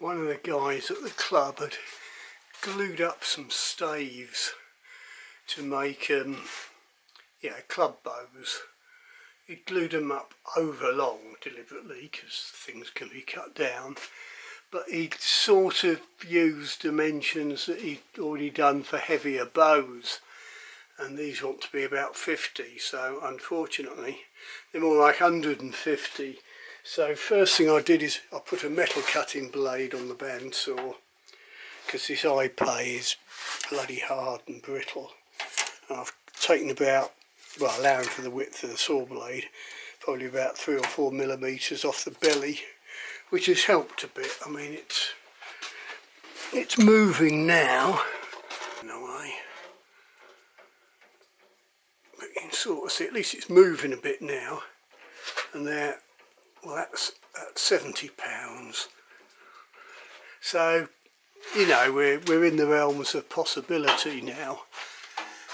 one of the guys at the club had glued up some staves to make club bows. He glued them up over long deliberately because things can be cut down, but he'd sort of used dimensions that he'd already done for heavier bows, and these want to be about 50, so unfortunately they're more like 150. So first thing I did is I put a metal cutting blade on the bandsaw, because this iPay is bloody hard and brittle. And I've taken about, well, allowing for the width of the saw blade, probably about 3 or 4 millimeters off the belly, which has helped a bit. I mean, it's moving now in a way, but you can sort of see at least it's moving a bit now. And there, well, that's at 70 pounds. So, you know, we're in the realms of possibility now,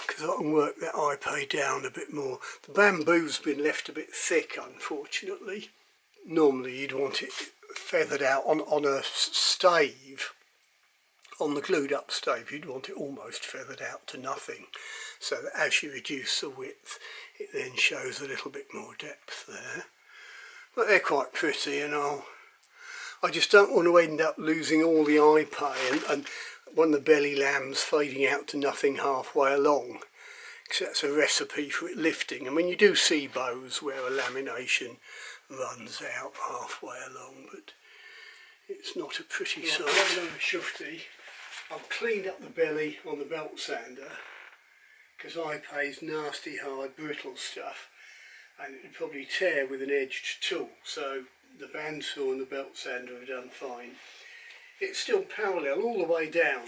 because I can work that iPay down a bit more. The bamboo's been left a bit thick, unfortunately. Normally you'd want it feathered out on a stave, on the glued up stave. You'd want it almost feathered out to nothing, so that as you reduce the width it then shows a little bit more depth there. But they're quite pretty, and I just don't want to end up losing all the iPay and one of the belly lambs fading out to nothing halfway along, because that's a recipe for it lifting. And when you do see bows where a lamination runs out halfway along, but it's not a pretty sight. I've cleaned up the belly on the belt sander, because iPay's nasty, hard, brittle stuff, and it would probably tear with an edged tool, so the bandsaw and the belt sander have done fine. It's still parallel all the way down.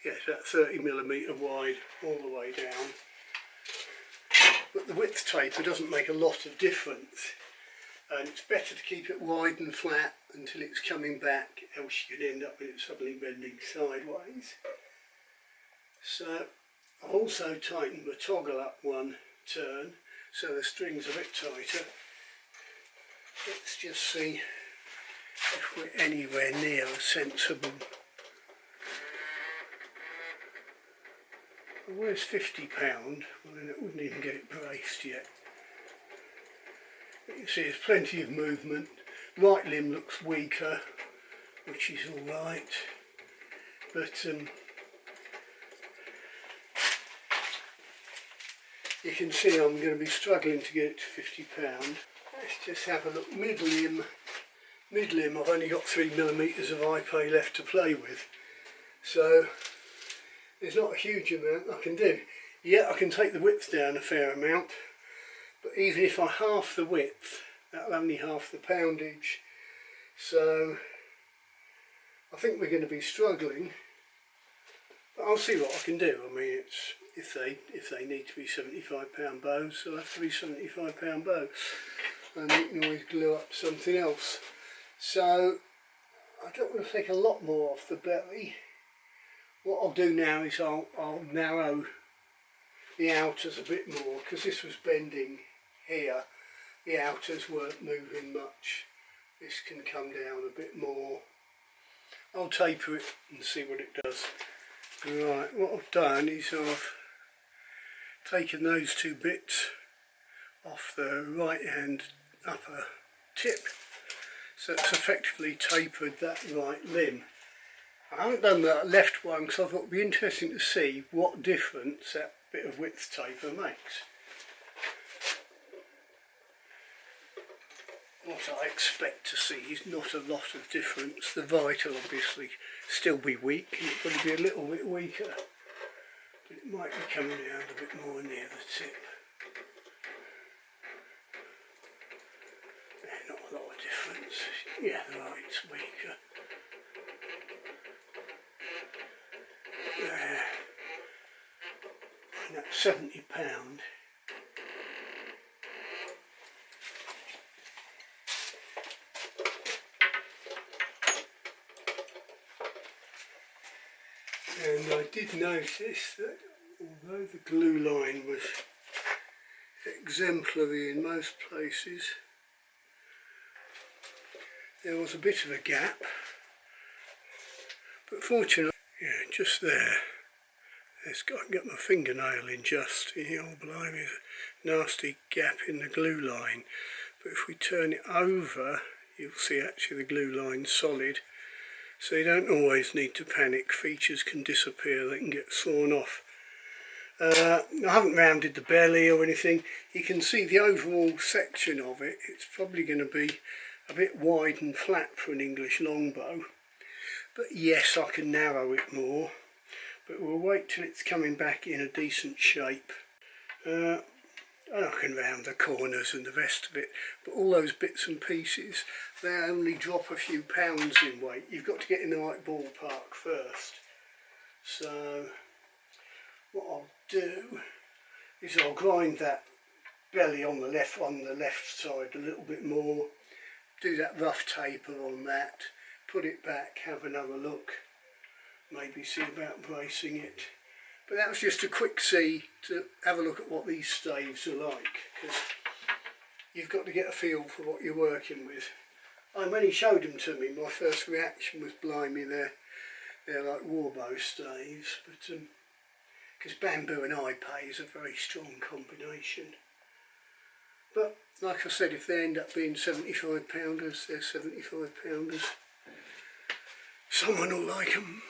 Yeah, it's about 30mm wide all the way down. But the width taper doesn't make a lot of difference, and it's better to keep it wide and flat until it's coming back, else you could end up with it suddenly bending sideways. So I've also tightened the toggle up one turn, so the string's a bit tighter. Let's just see if we're anywhere near a sensible. Well, where's £50? Well, then it wouldn't even get it braced yet. But you can see there's plenty of movement. Right limb looks weaker, which is alright, but you can see I'm going to be struggling to get it to £50. Let's just have a look. Mid limb I've only got 3mm of iPay left to play with, so there's not a huge amount I can do. Yeah, I can take the width down a fair amount, but even if I half the width, that'll only half the poundage, so I think we're going to be struggling. But I'll see what I can do. I mean, it's if they need to be £75 bows, they'll have to be £75 bows, and you can always glue up something else. So I don't want to take a lot more off the belly. What I'll do now is I'll narrow the outers a bit more, because this was bending here. The outers weren't moving much. This can come down a bit more. I'll taper it and see what it does. Right, what I've done is I've taken those two bits off the right hand upper tip, so it's effectively tapered that right limb. I haven't done that left one because I thought it would be interesting to see what difference that bit of width taper makes. What I expect to see is not a lot of difference. The vite will obviously still be weak, and it'll probably be a little bit weaker, but it might be coming down a bit more near the tip. Yeah, not a lot of difference. Yeah, the vite's weaker. There. And that's £70. And I did notice that although the glue line was exemplary in most places, there was a bit of a gap, But fortunately, yeah, just there. I can get my fingernail in just. Oh blimey, there's a nasty gap in the glue line. But if we turn it over, you'll see actually the glue line's solid. So you don't always need to panic. Features can disappear, they can get sawn off. I haven't rounded the belly or anything. You can see the overall section of it. It's probably going to be a bit wide and flat for an English longbow. But yes, I can narrow it more. But we'll wait till it's coming back in a decent shape. And I can round the corners and the rest of it. But all those bits and pieces, they only drop a few pounds in weight. You've got to get in the right ballpark first. So what I'll do is I'll grind that belly on the left side a little bit more. Do that rough taper on that. Put it back, have another look. Maybe see about bracing it. But that was just a quick see to have a look at what these staves are like, because you've got to get a feel for what you're working with. And when he showed them to me, my first reaction was, blimey, they're like warbow staves, but because bamboo and iPay is a very strong combination. But like I said, if they end up being 75 pounders, they're 75 pounders. Someone will like them.